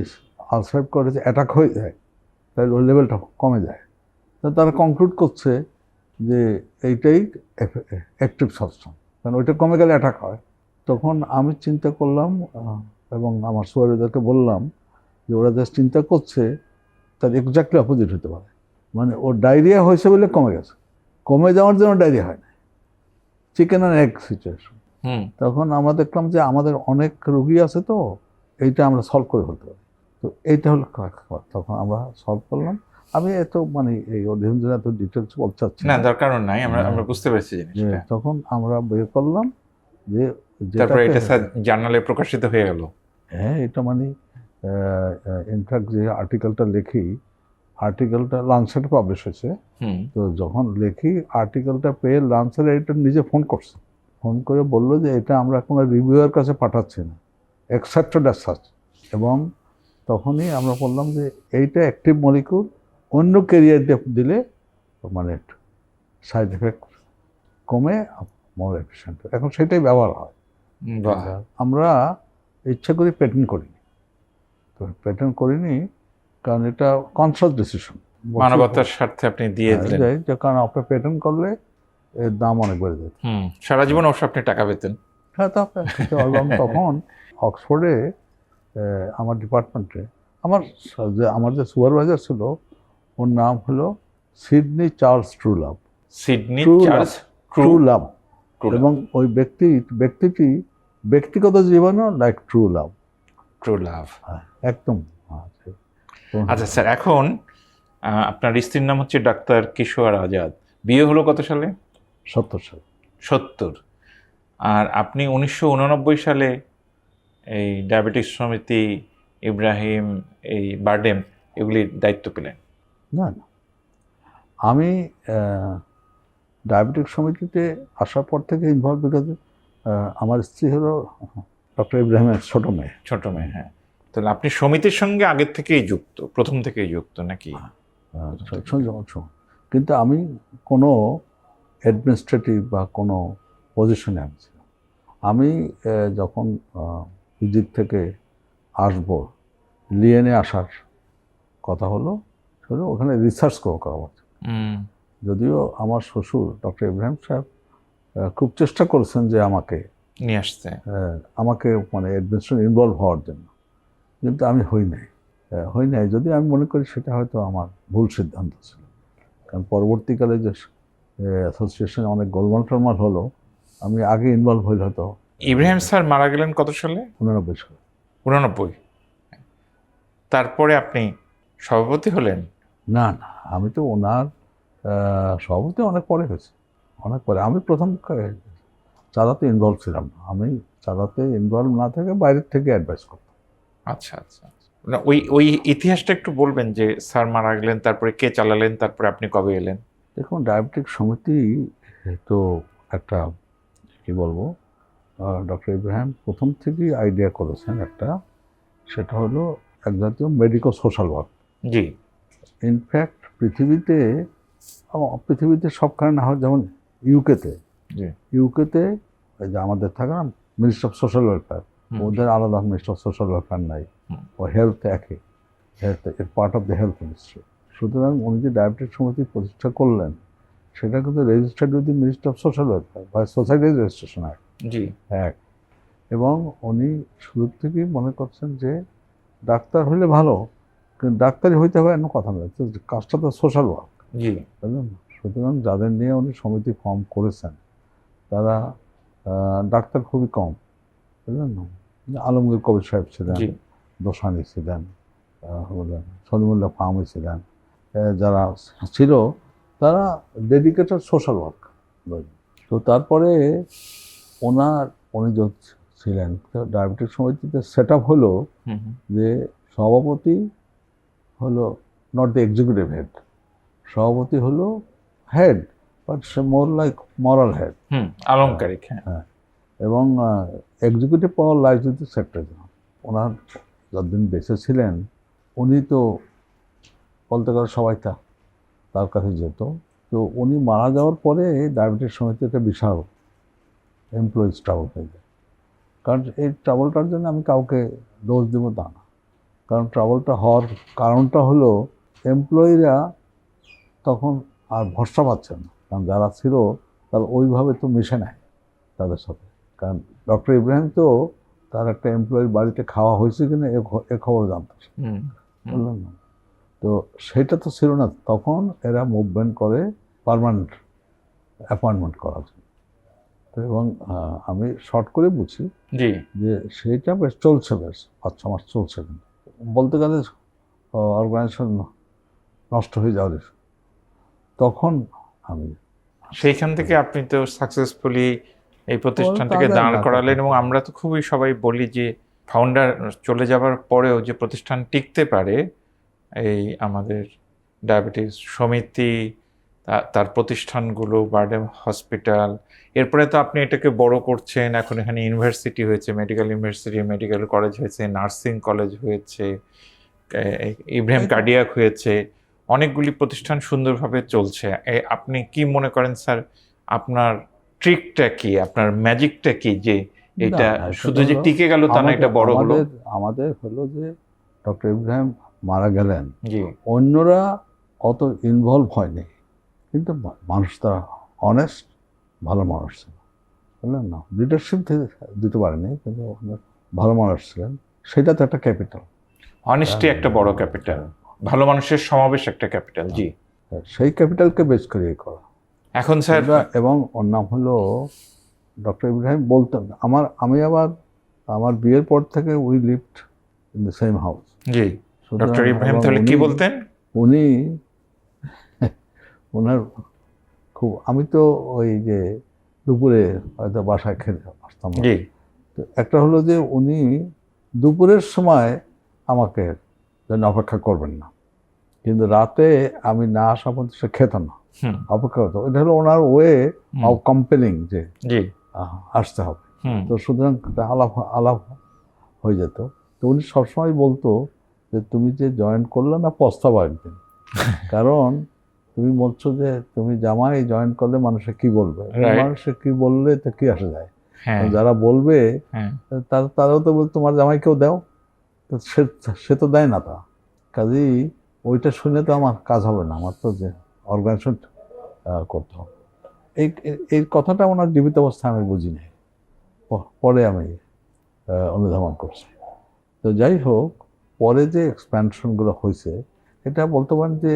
Speaker 2: আলসাইভ করে যে অ্যাটাক হয়ে যায়, তাহলে ওই লেভেলটা কমে যায়। তো তারা কনক্লুড করছে যে এইটাই অ্যাক্টিভ সাবস্টেন্স, কারণ ওইটা কমে গেলে অ্যাটাক হয়। তখন আমি চিন্তা করলাম এবং আমার সুপারভাইজারকে বললাম যে ওরা যা চিন্তা করছে তার এক্স্যাক্টলি অপোজিট হতে পারে, মানে ওর ডায়রিয়া হয়েছে বলে কমে গেছে, কমে যাওয়ার জন্য ডায়রিয়া হয় না, চিকেন অ্যান্ড এগ সিচুয়েশন। তখন আমরা দেখলাম যে আমাদের অনেক রোগী আছে, তো এইটা আমরা সলভ করে ফেলতে পারি। তো এইটা হলো তখন আমরা সলভ করলাম। আমি এত মানে এই অডিয়েন্সের এত ডিটেলস বলতে চাচ্ছি
Speaker 1: না, দরকার নাই, আমরা বুঝতে পেরেছি জিনিসটা।
Speaker 2: তখন আমরা বের করলাম যে
Speaker 1: তারপরে এটা জার্নালে প্রকাশিত হয়ে গেল।
Speaker 2: হ্যাঁ, এটা মানে ইনফ্যাক্ট যে আর্টিকেলটা লিখি, আর্টিকেলটা লাঞ্চেটে পাবলিশ হয়েছে। তো যখন লিখি আর্টিকেলটা পেয়ে লাঞ্চের এডিটর নিজে ফোন করে বললো যে এটা আমরা কোনো রিভিউয়ার কাছে পাঠাচ্ছি না, অ্যাকসেপ্টেড অ্যাজ সাচ। এবং তখনই আমরা বললাম যে এইটা অ্যাক্টিভ মলিকুল, অন্য ক্যারিয়ার দিলে মানে সাইড এফেক্ট কমে মোর এফিশিয়েন্ট। এখন সেটাই ব্যবহার হয়। আমরা ইচ্ছা করে পেটেন্ট করিনি, তো পেটেন্ট করিনি কারণ এটা কনসাস ডিসিশন,
Speaker 3: মানবতার স্বার্থে আপনি দিয়ে দিলেন।
Speaker 2: কারণ আপনি পেটেন্ট করলে এর দাম অনেক বেড়ে যেত।
Speaker 3: সারা জীবন অবশ্য আপনি টাকা পেতেন।
Speaker 2: হ্যাঁ, এবং তখন অক্সফোর্ডে আমার ডিপার্টমেন্টে আমার যে সুপারভাইজার ছিল, ওর নাম হলো Sydney Charles Truelove.
Speaker 3: Sydney Charles
Speaker 2: Truelove. এবং ওই ব্যক্তিটি ব্যক্তিগত জীবনও লাইক ট্রুলাভ। একদম।
Speaker 3: আচ্ছা স্যার, এখন আপনার স্ত্রীর নাম হচ্ছে ডাক্তার কিশোর আজাদ। বিয়ে হলো কত সালে?
Speaker 2: 70 সালে।
Speaker 3: 70। আর আপনি 1989 সালে এই ডায়াবেটিস সমিতি, ইব্রাহিম, এই বারডেম, এগুলির দায়িত্ব পেলেন?
Speaker 2: না, আমি ডায়াবেটিক সমিতিতে আসার পর থেকে ইনভলভ, বিকজ আমার স্ত্রী হলো ডক্টর ইব্রাহিমের ছোট মেয়ে।
Speaker 3: হ্যাঁ। তাহলে আপনি সমিতির সঙ্গে আগের থেকেই যুক্ত, প্রথম থেকেই যুক্ত নাকি?
Speaker 2: কিন্তু আমি কোনো অ্যাডমিনিস্ট্রেটিভ বা কোনো পজিশনে আমি ছিলাম। আমি যখন ইজিপ্ট থেকে আসবো, লিয়েনে আসার কথা হলো, ওখানে রিসার্চ করা হচ্ছে। যদিও আমার শ্বশুর ডক্টর ইব্রাহিম সাহেব খুব চেষ্টা করেছেন যে আমাকে
Speaker 3: নিয়ে আসতে,
Speaker 2: আমাকে মানে অ্যাডমিনিস্ট্রেশন ইনভলভ হওয়ার জন্য, কিন্তু আমি হই নাই। যদি আমি মনে করি সেটা হয়তো আমার ভুল সিদ্ধান্ত ছিল, কারণ পরবর্তীকালে যে অ্যাসোসিয়েশনে অনেক গোলমাল হলো, আমি আগে ইনভলভ হইলে হয়তো।
Speaker 3: ইব্রাহিম স্যার মারা গেলেন কত সালে?
Speaker 2: 89 সালে।
Speaker 3: 89। তারপরে আপনি সভাপতি হলেন?
Speaker 2: না, আমি তো ওনার সভাপতি অনেক পরে হয়েছে, অনেক পরে। আমি প্রথম চাঁদাতে ইনভলভ ছিলাম না। আমি চাঁদাতে ইনভলভ না থেকে বাইরের থেকে অ্যাডভাইস করতাম।
Speaker 3: আচ্ছা। না, ওই ইতিহাসটা একটু বলবেন যে স্যার মারা গেলেন, তারপরে কে চালালেন, তারপরে আপনি কবে এলেন?
Speaker 2: দেখুন, ডায়াবেটিক সমিতি তো একটা কি বলবো, ডক্টর ইব্রাহিম প্রথম থেকেই আইডিয়া করেছেন একটা, সেটা হলো এক জাতীয় মেডিকো সোশ্যাল ওয়ার্ক।
Speaker 3: জি।
Speaker 2: ইনফ্যাক্ট পৃথিবীতে সবখানে না হয়, যেমন ইউকেতে যে আমাদের থাকে না মিনিস্ট্রি অফ সোশ্যাল ওয়েলফেয়ার, ওদের আলাদা মিনিস্ট্রি অফ সোশ্যাল ওয়েলফেয়ার নাই, ও হেলথ একই, এর part of the health ministry. সুতরাং উনি যে ডায়াবেটিক সমিতি প্রতিষ্ঠা করলেন, সেটা কিন্তু registered with the ministry of social welfare বা সোসাইটিজ রেজিস্ট্রেশন অ্যাক্ট। এবং উনি শুরু থেকেই মনে করছেন যে ডাক্তার হলে ভালো, কিন্তু ডাক্তারি হইতে হবে এমন কথা নয়, তো কাজটা তো সোশ্যাল ওয়ার্ক,
Speaker 1: জি
Speaker 2: বুঝলেন না? সুতরাং যাদের নিয়ে উনি সমিতি ফর্ম করেছেন তারা ডাক্তার খুবই কম, বুঝলেন না? আলমগীর কবির সাহেব ছিলেন,
Speaker 1: জি
Speaker 2: দোসানি ছিলেন, সলিমুল্লাহ ফাহমি ছিলেন, যারা ছিল তারা ডেডিকেটেড সোশ্যাল ওয়ার্ক। তো তারপরে উনি যখন ছিলেন ডায়াবেটিক সমিতিতে সেট আপ হলো
Speaker 1: হুম হুম,
Speaker 2: যে সভাপতি হলো নট দ্য এক্সিকিউটিভ হেড, সভাপতি হলো হেড, বাট সে more like moral head.
Speaker 1: Hmm আলংকারিক, হ্যাঁ
Speaker 2: এবং executive power lies with the secretary. ওনার যতদিন বেঁচে ছিলেন উনি তো বলতে গেলে সবাই তার কাছে যেত। তো উনি মারা যাওয়ার পরে ডায়াবেটিস সমিতি একটা বিশাল এমপ্লয়িজ ট্রাবল হয়ে যায়। কারণ এই ট্রাবলটার জন্য আমি কাউকে দোষ দেবো তা না, কারণ ট্রাবলটা হওয়ার কারণটা হলো এমপ্লয়িরা তখন আর ভরসা পাচ্ছে না, কারণ যারা ছিল তারা ওইভাবে তো মিশে নেয় তাদের সাথে। কারণ ডক্টর ইব্রাহিম তো তার একটা এমপ্লয়ির বাড়িতে খাওয়া হয়েছে কিনা এ খবর জানতো,
Speaker 1: হুম হুম,
Speaker 2: বুঝলেন না? তো সেটা তো ছিল না, তখন এরা মুভমেন্ট করে পার্মানেন্ট অ্যাপয়েন্টমেন্ট করার জন্য। তো এবং আমি শর্ট করে বুঝি
Speaker 1: জি
Speaker 2: যে সেইটা বেশ চলছে, বেশ 5-6 মাস চলছে, কিন্তু বলতে গেলে অর্গানাইজেশন নষ্ট হয়ে যাওয়ার তখন আমি
Speaker 1: সেইখান থেকে আপনি তো সাকসেসফুলি এই প্রতিষ্ঠানটাকে
Speaker 2: তাদের
Speaker 1: দাঁড়
Speaker 2: না
Speaker 1: করালেন,
Speaker 2: থাকা।
Speaker 1: এবং আমরা তো খুবই সবাই বলি যে ফাউন্ডার চলে যাবার পরেও যে প্রতিষ্ঠান টিকতে পারে, এই আমাদের ডায়াবেটিস সমিতি, তার প্রতিষ্ঠানগুলো, বারডেম হসপিটাল, এরপরে তো আপনি এটাকে বড় করছেন, এখন এখানে ইউনিভার্সিটি হয়েছে, মেডিকেল ইউনিভার্সিটি, মেডিকেল কলেজ হয়েছে, নার্সিং কলেজ হয়েছে, ইব্রাহিম
Speaker 2: এটা-
Speaker 1: কার্ডিয়াক হয়েছে, অনেকগুলি প্রতিষ্ঠান সুন্দরভাবে চলছে। আপনি কি মনে করেন স্যার, আপনার ট্রিকটা কি, আপনার ম্যাজিকটা কি, যে এটা
Speaker 2: না,
Speaker 1: শুধু যে
Speaker 2: হলো
Speaker 1: টিকে গেল তা না, এটা বড় হলো?
Speaker 2: আমাদের হলো যে ডক্টর ইব্রাহিম মারা গেলেন,
Speaker 1: জি
Speaker 2: অন্যরা অত ইনভলভ হয়নি, কিন্তু মানুষ তারা অনেস্ট, ভালো মানুষ ছিল, বুঝলেন না? লিডারশিপ দিতে পারেনি, কিন্তু অনেক ভালো মানুষ ছিলেন, সেটা তো একটা ক্যাপিটাল।
Speaker 1: অনেস্টি একটা বড় ক্যাপিটাল, ভালো মানুষের সমাবেশ একটা ক্যাপিটাল। জি
Speaker 2: সেই ক্যাপিটালকে বেস করে করা।
Speaker 1: এখন স্যার,
Speaker 2: এবং ওর নাম হলো ডক্টর ইব্রাহিম। বলতেন আমি আবার আমার বিয়ের পর থেকে we lived in the same house.
Speaker 1: G doctor Ibrahim তাহলে কি বলতেন?
Speaker 2: উনি ওনার খুব, আমি তো ওই যে দুপুরে হয়তো বাসায় খেতে আসতাম না।
Speaker 1: জি
Speaker 2: তো একটা হলো যে উনি দুপুরের সময় আমাকে যেন অপেক্ষা করবেন না, কিন্তু রাতে আমি না আসা পর্যন্ত সে খেত না,
Speaker 1: হুম
Speaker 2: অপেক্ষা করতো। এটা হলো ওনার ওয়ে অফ কম্পেলিং যে
Speaker 1: জি
Speaker 2: আসতে হবে।
Speaker 1: হুম
Speaker 2: তো সুতরাং আলাপ আলাপ হয়ে যেত। তো উনি সবসময় বলতো যে তুমি যে জয়েন করলে না, পস্তাবো একদিন, কারণ তুমি বলছো যে তুমি জামাই জয়েন করলে মানুষে কি বলবে,
Speaker 1: Right.
Speaker 2: মানুষে কি বললে তো কি আসে যায়,
Speaker 1: হ্যাঁ
Speaker 2: যারা বলবে
Speaker 1: হ্যাঁ
Speaker 2: তারাও তো বলতো তোমার জামাইকেও দাও, তো সে তো দেয় না, তা কাজেই ওইটা শুনে তো আমার কাজ হবে না, আমার তো যে অর্গানাইজেশন করতে হবে। এই কথাটা ওনার জীবিত অবস্থায় আমি বুঝি নাই, পরে আমি অনুধাবন করছি। তো যাই হোক, পরে যে এক্সপ্যানশনগুলো হয়েছে এটা বলতে পারেন যে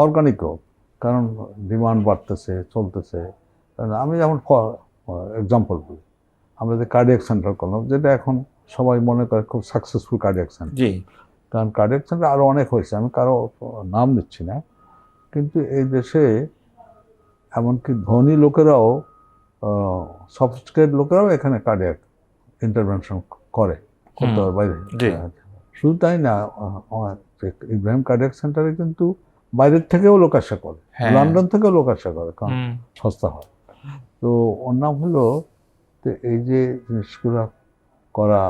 Speaker 2: অর্গানিক গ্রোথ, কারণ ডিমান্ড বাড়তেছে, চলতেছে। কারণ আমি যেমন এক্সাম্পল বলি, আমরা যে কার্ডিয়াক সেন্টার করলাম, যেটা এখন সবাই মনে করে খুব সাকসেসফুল কার্ডিয়াক সেন্টার,
Speaker 1: জি
Speaker 2: কারণ কার্ডিয়াক সেন্টার আরও অনেক হয়েছে, আমি কারো নাম দিচ্ছি না, কিন্তু এই দেশে এমনকি ধনী লোকেরাও, সফিস্টিকেটেড লোকেরাও এখানে কার্ডিয়াক ইন্টারভেনশন করতে হবে বাইরে।
Speaker 1: জি।
Speaker 2: শুধু তাই না, ইব্রাহিম কার্ডিয়াক সেন্টারে কিন্তু বাইরের থেকেও লোক আসা করে,
Speaker 1: হ্যাঁ।
Speaker 2: লন্ডন থেকেও লোক আসা করে, কারণ
Speaker 1: হুম
Speaker 2: সস্তা হয়। তো ওর নাম হলো, তো এই যে জিনিসগুলো করা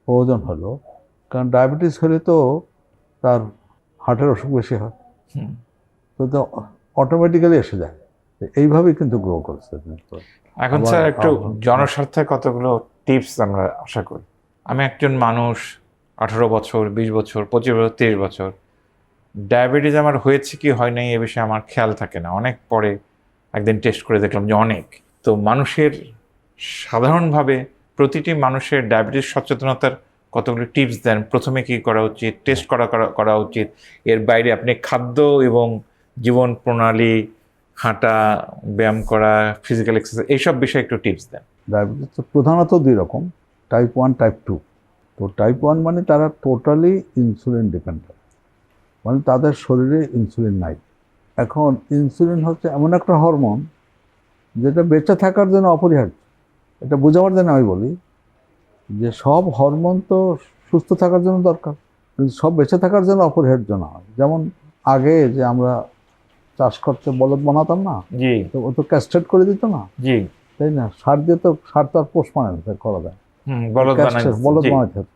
Speaker 2: প্রয়োজন হলো, কারণ ডায়াবেটিস হলে তো তার হার্টের অসুখ বেশি হয়,
Speaker 1: হুম।
Speaker 2: তো অটোমেটিক্যালি এসে যায়। তো এইভাবেই কিন্তু গ্রো করছে।
Speaker 1: এখন
Speaker 2: আবার-
Speaker 1: স্যার একটু
Speaker 2: আবার-
Speaker 1: জনস্বার্থে কতগুলো টিপস আমরা আশা করি। আমি একজন মানুষ, 18 বছর, 20 বছর, 25 বছর, 30 বছর, ডায়াবেটিস আমার হয়েছে কি হয় নাই এ বিষয়ে আমার খেয়াল থাকে না, অনেক পরে একদিন টেস্ট করে দেখলাম যে অনেক। তো মানুষের সাধারণভাবে প্রতিটি মানুষের ডায়াবেটিস সচেতনতার
Speaker 3: কতগুলো টিপস দেন, প্রথমে কি করা উচিত, টেস্ট করা উচিত, এর বাইরে আপনি খাদ্য এবং জীবন প্রণালী, হাঁটা, ব্যায়াম করা, ফিজিক্যাল এক্সারসাইজ, এইসব বিষয়ে একটু টিপস দেন।
Speaker 2: ডায়াবেটিস তো প্রধানত দুই রকম, টাইপ 1 টাইপ 2। তো টাইপ 1 মানে তারা টোটালি ইনসুলিন ডিপেন্ডেন্ট, মানে তাদের শরীরে ইনসুলিন নাই। এখন ইনসুলিন হচ্ছে এমন একটা হরমোন যেটা বেঁচে থাকার জন্য অপরিহার্য। এটা বোঝাবার জন্য আমি বলি যে সব হরমোন তো সুস্থ থাকার জন্য দরকার, কিন্তু সব বেঁচে থাকার জন্য অপরিহার্য না। যেমন আগে যে আমরা চাষ করতে বলদ বানাতাম না,
Speaker 3: জি
Speaker 2: তো ও তো ক্যাস্ট্রেট করে দিত না,
Speaker 3: জি,
Speaker 2: তাই না? সার দিয়ে তো, সার তো আর পোষ মানে করা যায়,
Speaker 3: বলদ
Speaker 2: Castrate, বলদ বানাইতে হতো।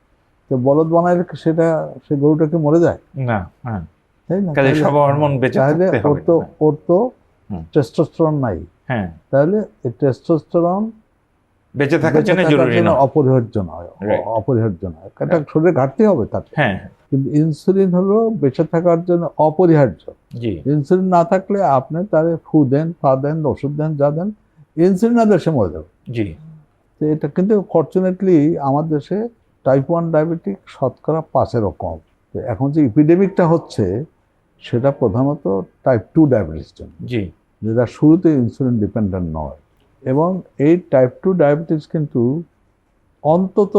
Speaker 2: তো বলদ বানাইলে সেটা, সে গরুটা কি মরে যায়?
Speaker 3: না, হ্যাঁ,
Speaker 2: তাই না?
Speaker 3: কাজে সব হরমোন বেঁচে
Speaker 2: তাহলে
Speaker 3: থাকতে হবে।
Speaker 2: ওর তো
Speaker 3: হুম।
Speaker 2: টেস্টোস্টেরন নাই,
Speaker 3: হ্যাঁ,
Speaker 2: তাহলে এই টেস্টোস্টেরন
Speaker 3: বেঁচে থাকার জন্য জরুরি না।
Speaker 2: অপরিহার্য নয়,
Speaker 3: Right.
Speaker 2: অপরিহার্য নয়, এটা শরীরে ঘাটতি হবে তার।
Speaker 3: হ্যাঁ,
Speaker 2: কিন্তু ইনসুলিন হলো বেঁচে থাকার জন্য অপরিহার্য।
Speaker 3: জি
Speaker 2: ইনসুলিন না থাকলে আপনি তারে ফু দেন, পা দেন, ওষুধ দেন, যা দেন, ইনসুলিন না দেশে মরে যাবে।
Speaker 3: জি,
Speaker 2: তো এটা কিন্তু ফরচুনেটলি আমার দেশে টাইপ 1 ডায়াবেটিক শতকরা 5-এরও কম। তো এখন যে এপিডেমিকটা হচ্ছে সেটা প্রধানত টাইপ 2 ডায়াবেটিস জন্য,
Speaker 3: জি,
Speaker 2: যেটা শুরুতে ইনসুলিন ডিপেন্ডেন্ট নয়। এবং এই টাইপ 2 ডায়াবেটিস কিন্তু অন্তত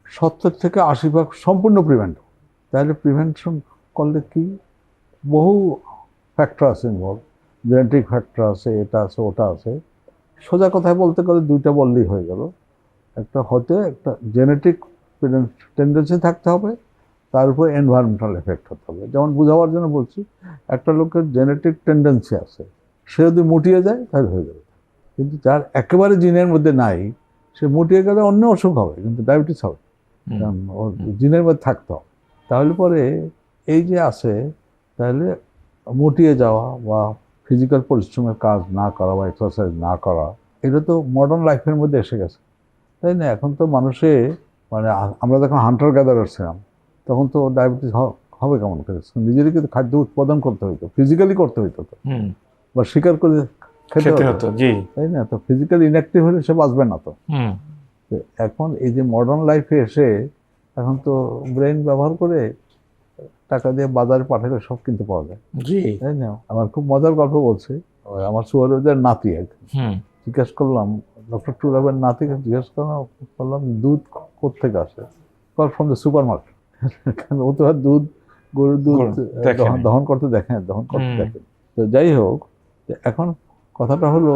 Speaker 2: 70 থেকে 80% সম্পূর্ণ প্রিভেন্ট। তাহলে প্রিভেনশন করলে কি, বহু ফ্যাক্টর আছে ইনভলভ, জেনেটিক ফ্যাক্টর আছে, এটা আছে, ওটা আছে। সোজা কথায় বলতে গেলে দুইটা বললেই হয়ে গেল। একটা হতে একটা জেনেটিক টেন্ডেন্সি থাকতে হবে, তার উপর এনভায়রনমেন্টাল এফেক্ট হতে হবে। যেমন বোঝাবার জন্য বলছি, একটা লোকের জেনেটিক টেন্ডেন্সি আছে, সে যদি মুটিয়ে যায় তাহলে হয়ে যাবে। কিন্তু যার একেবারে জিনের মধ্যে নাই, সে মুটিয়ে গেলে অন্য অসুখ হবে, কিন্তু ডায়াবেটিস হবে, কারণ ওর জিনের মধ্যে থাকতে হবে। তাহলে পরে এই যে আছে, তাহলে মুটিয়ে যাওয়া বা ফিজিক্যাল পরিশ্রমের কাজ না করা বা এক্সারসাইজ না করা, এটা তো মডার্ন লাইফের মধ্যে এসে গেছে, তাই না? এখন তো মানুষে, মানে আমরা যখন হান্টার গ্যাদারার ছিলাম তখন তো ডায়াবেটিস হবে কেমন করে? নিজেরই কিন্তু খাদ্য উৎপাদন করতে হইতো, ফিজিক্যালি করতে হইতো তো, বা শিকার করে খেতে
Speaker 3: খেতে
Speaker 2: হতো,
Speaker 3: হতো, জি,
Speaker 2: তাই না? তো ফিজিক্যালি ইনঅ্যাক্টিভ হলে সে বাঁচবে না তো।
Speaker 3: হুম,
Speaker 2: তো এখন এই যে মডার্ন লাইফে এসে এখন তো ব্রেন ব্যবহার করে টাকা দিয়ে বাজারে পাঠালে সব কিনতে পাওয়া যায়,
Speaker 3: জি,
Speaker 2: তাই না? আমার খুব মজার গল্প বলছি। ওই আমার সুয়ারের নাতি একদিন
Speaker 3: হুম,
Speaker 2: জিজ্ঞেস করলাম, ডক্টর টুরাবের নাতিকে জিজ্ঞেস করলাম দুধ কোত্থেকে আসে? From the super market. কারণ ও তো আর দুধ, গরুর দুধ
Speaker 3: দেখেনি।
Speaker 2: দহন করতে দেখেন, দহন করতে
Speaker 3: হুম।
Speaker 2: দেখেন। তো যাই হোক, তো এখন কথাটা হলো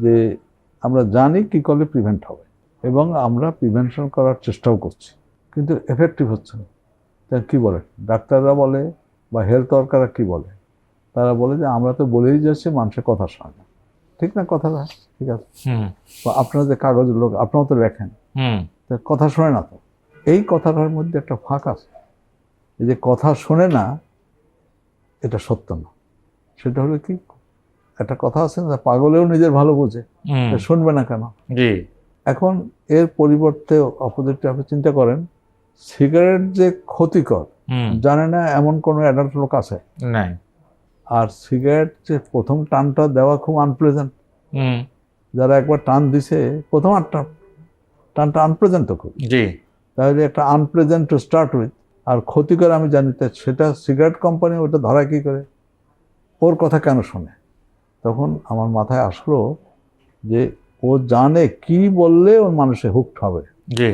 Speaker 2: যে আমরা জানি কি করলে প্রিভেন্ট হবে, এবং আমরা প্রিভেনশন করার চেষ্টাও করছি, কিন্তু এফেক্টিভ হচ্ছে না। তা কী বলে ডাক্তাররা বলে বা হেলথ ওয়ার্কাররা কী বলে? তারা বলে যে আমরা তো বলেই যাচ্ছি, মানুষের কথা শোনে না। ঠিক না কথাটা? ঠিক আছে।
Speaker 3: হুম,
Speaker 2: বা আপনারা যে কাগজের লোক, আপনারাও তো লেখেন,
Speaker 3: হুম,
Speaker 2: তা কথা শোনে না তো। এই কথাটার মধ্যে একটা ফাঁক আছে। এই যে কথা শোনে না, এটা সত্য না। সেটা হলো কি, একটা কথা আছে না, পাগলেও নিজের ভালো বোঝে,
Speaker 3: হুম,
Speaker 2: তা শুনবে না কেন?
Speaker 3: জি,
Speaker 2: এখন এর পরিবর্তে অপোজিটটা আপনি চিন্তা করেন, সিগারেট যে ক্ষতিকর
Speaker 3: হুম,
Speaker 2: জানে না এমন কোনো অ্যাডাল্ট লোক আছে?
Speaker 3: নাই,
Speaker 2: আর সিগারেট যে প্রথম টানটা দেওয়া খুব আনপ্লেজেন্ট।
Speaker 3: হুম,
Speaker 2: যারা একবার টান দিছে, প্রথম টানটা আনপ্লেজেন্ট তো খুব।
Speaker 3: জি,
Speaker 2: তাহলে একটা আনপ্লেজেন্ট টু স্টার্ট উইথ, আর ক্ষতিকর আমি জানি, তাই সেটা সিগারেট কোম্পানি ওটা ধরা কী করে, ওর কথা কেন শোনে? তখন আমার মাথায় আসলো যে ও জানে কি বললে ওর মানুষে হুকড হবে,
Speaker 3: জি,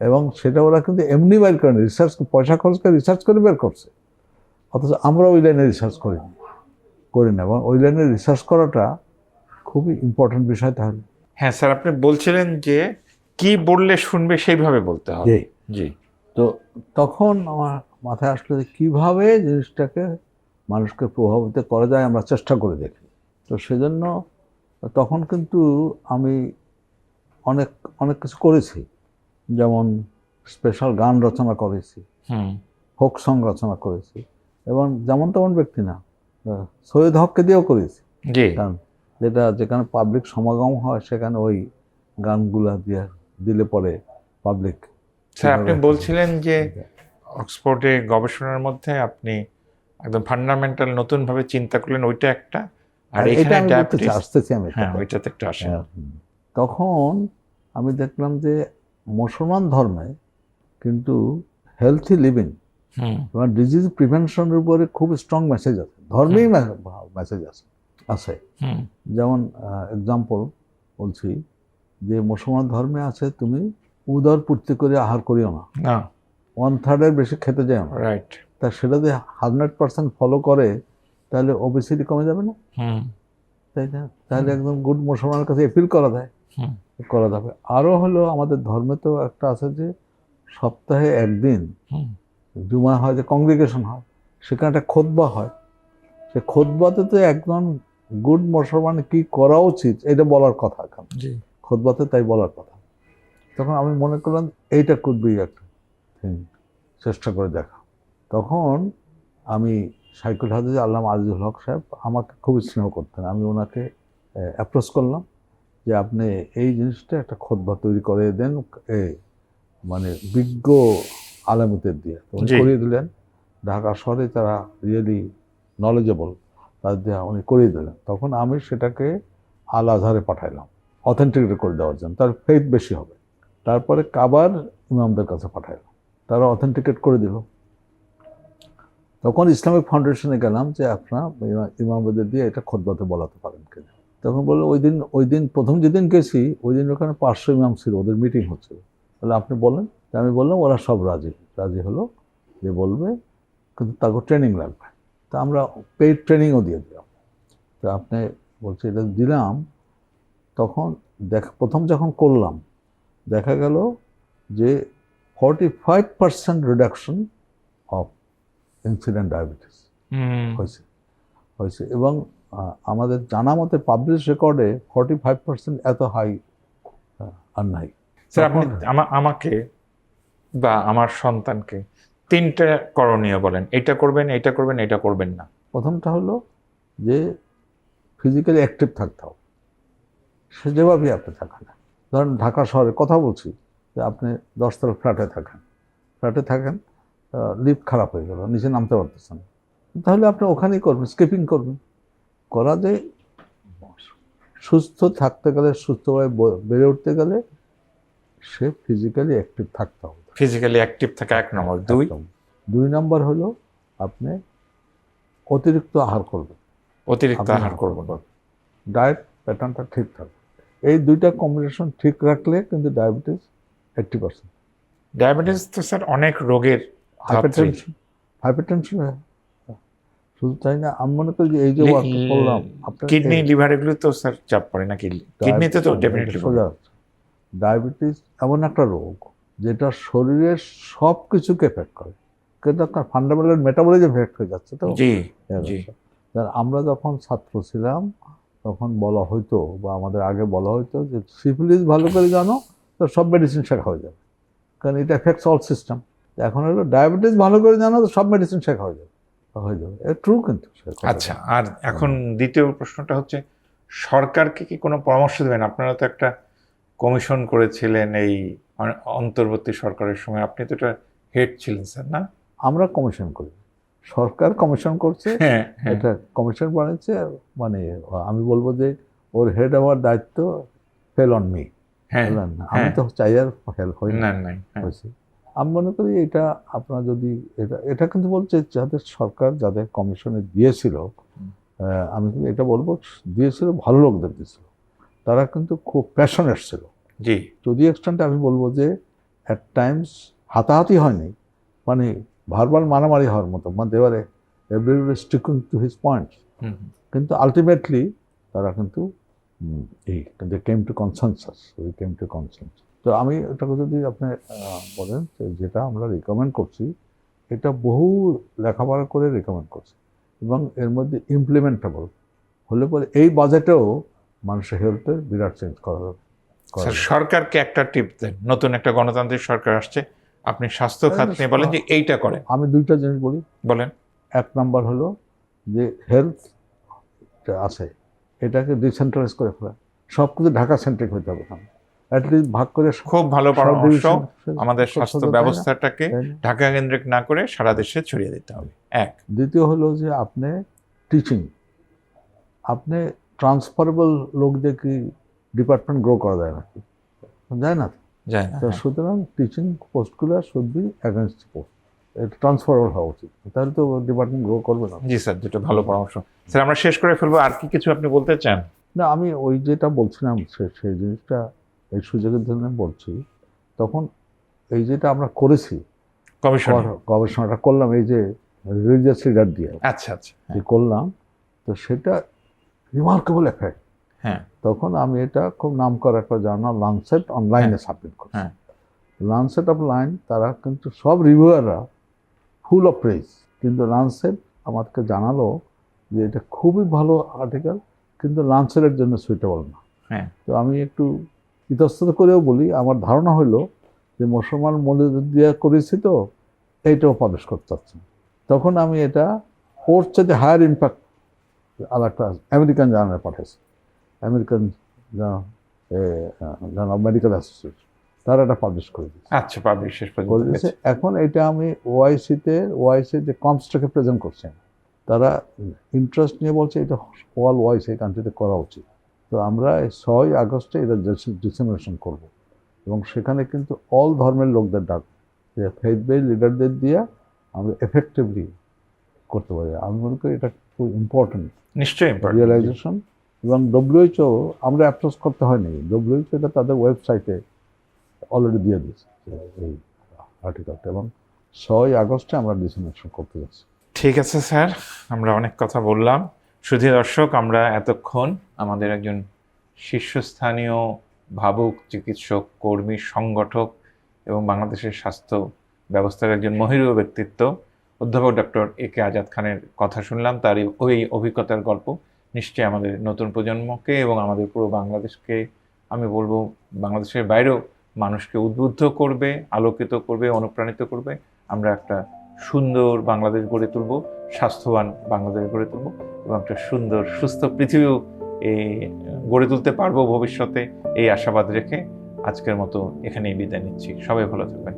Speaker 2: এবং সেটা ওরা কিন্তু এমনি বের করে রিসার্চ, পয়সা খরচ করে রিসার্চ করে বের করছে। অথচ আমরা ওই লাইনে রিসার্চ করি না, এবং ওই লাইনে রিসার্চ করাটা খুবই ইম্পর্টেন্ট বিষয়। তাহলে
Speaker 3: হ্যাঁ স্যার, আপনি বলছিলেন যে কি বললে শুনবে সেইভাবে বলতে হবে।
Speaker 2: জি,
Speaker 3: জি,
Speaker 2: তো তখন আমার মাথায় আসলো যে কীভাবে জিনিসটাকে মানুষকে প্রভাবিত করা যায়, আমরা চেষ্টা করে দেখি। তো সেজন্য তখন কিন্তু আমি অনেক অনেক কিছু করেছি, যেমন স্পেশাল গান রচনা করেছি,
Speaker 3: হুম,
Speaker 2: ফোক সং রচনা করেছি, এবং যেমন তেমন ব্যক্তি না, সৈয়দ হককে দিয়েও করেছি।
Speaker 3: জি,
Speaker 2: কারণ যেখানে পাবলিক সমাগম হয় সেখানে ওই গানগুলা দিলে পরে পাবলিক।
Speaker 3: স্যার আপনি বলছিলেন যে অক্সফোর্ডে গবেষণার মধ্যে আপনি একদম ফান্ডামেন্টাল নতুনভাবে চিন্তা করলেন, ওইটা একটা, আর
Speaker 2: এটা
Speaker 3: এখানে
Speaker 2: আমি বলতে
Speaker 3: ডায়াবেটিস,
Speaker 2: আসতেছি আমি।
Speaker 3: হ্যাঁ ওইটাতে একটু আসেন।
Speaker 2: তখন আমি দেখলাম যে মুসলমান ধর্মে কিন্তু হেলথি লিভিং এবং ডিজিজ প্রিভেনশনের উপরে খুব স্ট্রং মেসেজ আছে, ধর্মেই মেসেজ আছে। যেমন এক্সাম্পল বলছি যে মুসলমান ধর্মে আছে তুমি উদর পূর্তি করে আহার করিও না, 1/3 বেশি খেতে যাও না।
Speaker 3: রাইট।
Speaker 2: তা সেটা যদি 100% ফলো করে তাহলে ওবেসিটি কমে যাবে না, তাই না? তাহলে একদম গুড মুসলমানের কাছে এপিল করা যাবে। আরও হলো আমাদের ধর্মে তো একটা আছে যে সপ্তাহে একদিন জুমা হয়, যে কংগ্রিগেশন হয়, সেখানে একটা খুতবা হয়। সে খুতবাতে তো একজন গুড মুসলমান কি করা উচিত এটা বলার কথা, খুতবাতে তাই বলার কথা। তখন আমি মনে করলাম এইটা কুদবি একটা থিং, চেষ্টা করে দেখা। তখন আমি শাইখুল হাদিস আল্লামা আজিজুল হক সাহেব আমাকে খুব স্নেহ করতেন, আমি ওনাকে অ্যাপ্রোচ করলাম যে আপনি এই জিনিসটা একটা খুতবা তৈরি করে দেন, মানে বিজ্ঞ আলেমদের দিয়ে। উনি করিয়ে দিলেন, ঢাকা শহরে তারা রিয়েলি নলেজেবল, তাদের দিয়ে উনি করিয়ে দিলেন। তখন আমি সেটাকে আল আজহারে পাঠাইলাম অথেন্টিকেট করে দেওয়ার জন্য, তার ফেথ বেশি হবে। তারপরে কাবার ইমামদের কাছে পাঠাইলাম, তারা অথেন্টিকেট করে দিল। তখন ইসলামিক ফাউন্ডেশনে গেলাম যে আপনারা ইমামদের দিয়ে এটা খুতবাতে বলাতে পারেন কিনা। তখন বললো ওই দিন প্রথম যেদিন গেছি ওই দিন ওখানে 500 ইমাম ছিল, ওদের মিটিং হচ্ছিল। তাহলে আপনি বলেন। আমি বললাম ওরা সব রাজি হলো যে বলবে, কিন্তু তাকে ট্রেনিং লাগবে। তা আমরা পেইড ট্রেনিংও দিয়ে দিলাম। তো আপনি বলছে এটা দিলাম। তখন প্রথম যখন করলাম দেখা গেল যে 45% রিডাকশন অফ ইনসিডেন্ট ডায়াবেটিস হয়েছে এবং আমাদের জানা মতে পাবলিশ রেকর্ডে 45% এত হাই আর নাই।
Speaker 3: স্যার আপনি আমাকে বা আমার সন্তানকে 3টা করণীয় বলেন, এটা করবেন, এটা করবেন, এটা করবেন না।
Speaker 2: প্রথমটা হলো যে ফিজিক্যালি অ্যাক্টিভ থাকতে হবে, সে যেভাবেই আপনি থাকেন। ধরেন ঢাকা শহরের কথা বলছি, যে আপনি 10 তলা ফ্ল্যাটে থাকেন, লিফট খারাপ হয়ে গেল, নিচে নামতে পারতেছেন, তাহলে আপনি ওখানেই করবেন, স্কিপিং করবেন। করা যায় সুস্থ থাকতে গেলে, সুস্থভাবে বেড়ে উঠতে গেলে সে ফিজিক্যালি অ্যাক্টিভ থাকতে হবে।
Speaker 3: ফিজিক্যালি অ্যাক্টিভ থাকা 1 নম্বর।
Speaker 2: 2 নম্বর হলো আপনি অতিরিক্ত আহার করবেন। ডায়েট প্যাটার্নটা ঠিক থাকবে। এই 2টা কম্বিনেশন ঠিক রাখলে কিন্তু ডায়াবেটিস 80%।
Speaker 3: ডায়াবেটিস তো স্যার অনেক রোগের,
Speaker 2: হাইপারটেনশন শুধু তাই না, আমি মনে করি যে এই যে বললাম
Speaker 3: কিডনি লিভার এগুলো তো স্যার চাপ পড়ে না, কিডনিতে তো ডেফিনেটলি সোজা।
Speaker 2: ডায়াবেটিস এমন একটা রোগ যেটা শরীরের সব কিছুকে এফেক্ট করে, কিন্তু আপনার ফান্ডামেন্টাল মেটাবলিজম এফেক্ট হয়ে যাচ্ছে। তো আমরা যখন ছাত্র ছিলাম তখন বলা হইতো, বা আমাদের আগে বলা হইতো যে সিফিলিস ভালো করে জানো তো সব মেডিসিন শেখা হয়ে যাবে, কারণ এটা এফেক্টস অল সিস্টেম। এখন হলো ডায়াবেটিস ভালো করে জানো তো সব মেডিসিন শেখা হয়ে যাবে। ট্রু কিন্তু।
Speaker 3: আচ্ছা, আর এখন দ্বিতীয় প্রশ্নটা হচ্ছে, সরকারকে কি কোনো পরামর্শ দেবেন? আপনারা তো একটা কমিশন করেছিলেন এই অন্তর্বর্তী সরকারের সময়, আপনি তো এটা হেড ছিলেন স্যার, না?
Speaker 2: আমরা কমিশন করি, সরকার কমিশন করছে, এটা কমিশন বানাচ্ছে। মানে আমি বলবো যে ওর হেড হওয়ার দায়িত্ব ফেল অন মি। আমি তো চাই আর হেল্প হই না। আমি মনে করি এটা আপনার যদি এটা কিন্তু বলছে যাদের সরকার যাদের কমিশনে দিয়েছিল, আমি কিন্তু এটা বলবো দিয়েছিল ভালো লোকদের দিয়েছিল, তারা কিন্তু খুব প্যাশনেট ছিল। যদি এক্সটেন্ট আমি বলবো যে অ্যাট টাইমস হাতাহাতি হয়নি, মানে ভার্বাল মারামারি হওয়ার মতো, মানে দেওয়ারে everybody sticking to his points, কিন্তু আলটিমেটলি তারা কিন্তু কেম টু কনসেনসাস। তো আমি এটাকে যদি আপনি বলেন যেটা আমরা রিকমেন্ড করছি, এটা বহু লেখাপড়া করে রিকমেন্ড করছি এবং এর মধ্যে ইমপ্লিমেন্টেবল হলে পরে এই বাজেটেও মানুষের হেলথের বিরাট চেঞ্জ করা যাবে।
Speaker 3: সরকারকে একটা টিপ দেন, নতুন একটা গণতান্ত্রিক সরকার আসছে, আপনি স্বাস্থ্য খাত নিয়ে বলেন যে এইটা করেন।
Speaker 2: আমি 2টা জিনিস বলি।
Speaker 3: বলেন।
Speaker 2: 1 নম্বর হলো যে হেলথ আছে এটাকে ডিসেন্ট্রালাইজ করে ফেলা, সব কিছু ঢাকা সেন্ট্রিক হইতে হবে। অ্যাটলিস্ট ভাগ করে,
Speaker 3: খুব ভালো পরামর্শ। আমাদের স্বাস্থ্য ব্যবস্থাটাকে ঢাকা কেন্দ্রিক না করে সারা দেশে ছড়িয়ে দিতে হবে। 1।
Speaker 2: দ্বিতীয় হলো যে আপনি টিচিং, আপনি ট্রান্সফারেবল লোক দিয়ে কি ডিপার্টমেন্ট গ্রো করা যায় নাকি? যায় না।
Speaker 3: যায় না,
Speaker 2: তো
Speaker 3: হ্যাঁ।
Speaker 2: সুতরাং টিচিং পোস্টগুলো শুড বি অ্যাগেন্স্ট পোস্ট, এটা ট্রান্সফারেবল হওয়া উচিত, তাহলে তো ডিপার্টমেন্ট গ্রো করবে না।
Speaker 3: জি স্যার, দুটো ভালো পরামর্শ। স্যার আমরা শেষ করে ফেলবো, আর কি কিছু আপনি বলতে চান?
Speaker 2: না, আমি ওই যেটা বলছিলাম সেই জিনিসটা এই সুযোগের জন্য বলছি। তখন এই যেটা আমরা করেছি,
Speaker 3: কমিশন।
Speaker 2: গবেষণাটা করলাম এই যে রিলিজিয়াস লিডার দিয়ে
Speaker 3: আচ্ছা আচ্ছা,
Speaker 2: যে করলাম, তো সেটা রিমার্কেবল এফেক্ট।
Speaker 3: হ্যাঁ
Speaker 2: তখন আমি এটা খুব নাম করা একটা জার্নাল লানসেট অনলাইনে সাবমিট করি।
Speaker 3: হ্যাঁ।
Speaker 2: লানসেট অফ লাইন, তারা কিন্তু সব রিভিউয়াররা ফুল অফ প্রেজ, কিন্তু লানসেট আমাকে জানালো যে এটা খুবই ভালো আর্টিকেল, কিন্তু লানসেটের জন্য সুইটেবল না।
Speaker 3: হ্যাঁ।
Speaker 2: তো আমি একটু ইতস্তত করেও বলি, আমার ধারণা হলো যে মুসলমান মৌলবি দিয়ে করেছি তো এইটাও পাবলিশ করতে চাচ্ছি। তখন আমি এটা ওর চাইতে হায়ার ইম্প্যাক্ট আর একটা আমেরিকান জার্নালে পাঠাইছি, আমেরিকান জার্নাল মেডিকেল অ্যাসোসিয়েশন, তারা এটা পাবলিশ করে দিয়েছে।
Speaker 3: আচ্ছা, পাবলিশ শেষ
Speaker 2: করে
Speaker 3: পর্যন্ত
Speaker 2: দিয়েছে।
Speaker 3: হয়েছে।
Speaker 2: এখন এটা আমি ওআইসি যে কমস্টকে প্রেজেন্ট করছে, তারা ইন্টারেস্ট নিয়ে বলছে এটা অল ওয়াইসি কান্ট্রিতে করা উচিত। তো আমরা 6 আগস্টে এটা ডিসেমিনেশন করব, এবং সেখানে কিন্তু অল ধর্মের লোকদের ডাক, যে ফেথ বেস লিডারদের দিয়ে আমরা এফেক্টিভলি করতে পারি। আমি মনে করি এটা খুব ইম্পর্টেন্ট
Speaker 3: নিশ্চয়ই important।
Speaker 2: রিয়েলাইজেশন। এবং ডব্লিউএইচও আমরা অ্যাপ্রোচ করতে হয়নি, ডব্লিউএইচও এটা তাদের ওয়েবসাইটে অলরেডি দিয়ে দিয়েছে এই আর্টিকেলটা, এবং 6 আগস্টে আমরা ডিসেমিনেশন করতে যাচ্ছি।
Speaker 3: ঠিক আছে স্যার, আমরা অনেক কথা বললাম। শুধু দর্শক, আমরা এতক্ষণ আমাদের একজন শীর্ষস্থানীয় ভাবুক চিকিৎসক, কর্মী, সংগঠক এবং বাংলাদেশের স্বাস্থ্য ব্যবস্থার একজন মহিরু ব্যক্তিত্ব অধ্যাপক ডক্টর একে আজাদ খানের কথা শুনলাম। তার ওই অভিজ্ঞতার গল্প নিশ্চয়ই আমাদের নতুন প্রজন্মকে এবং আমাদের পুরো বাংলাদেশকে, আমি বলবো বাংলাদেশের বাইরেও মানুষকে উদ্বুদ্ধ করবে, আলোকিত করবে, অনুপ্রাণিত করবে। আমরা একটা সুন্দর বাংলাদেশ গড়ে তুলব, স্বাস্থ্যবান বাংলাদেশ গড়ে তুলব, এবং একটা সুন্দর সুস্থ পৃথিবীও গড়ে তুলতে পারবো ভবিষ্যতে, এই আশাবাদ রেখে আজকের মতো এখানেই বিদায় নিচ্ছি। সবাই ভালো থাকবেন।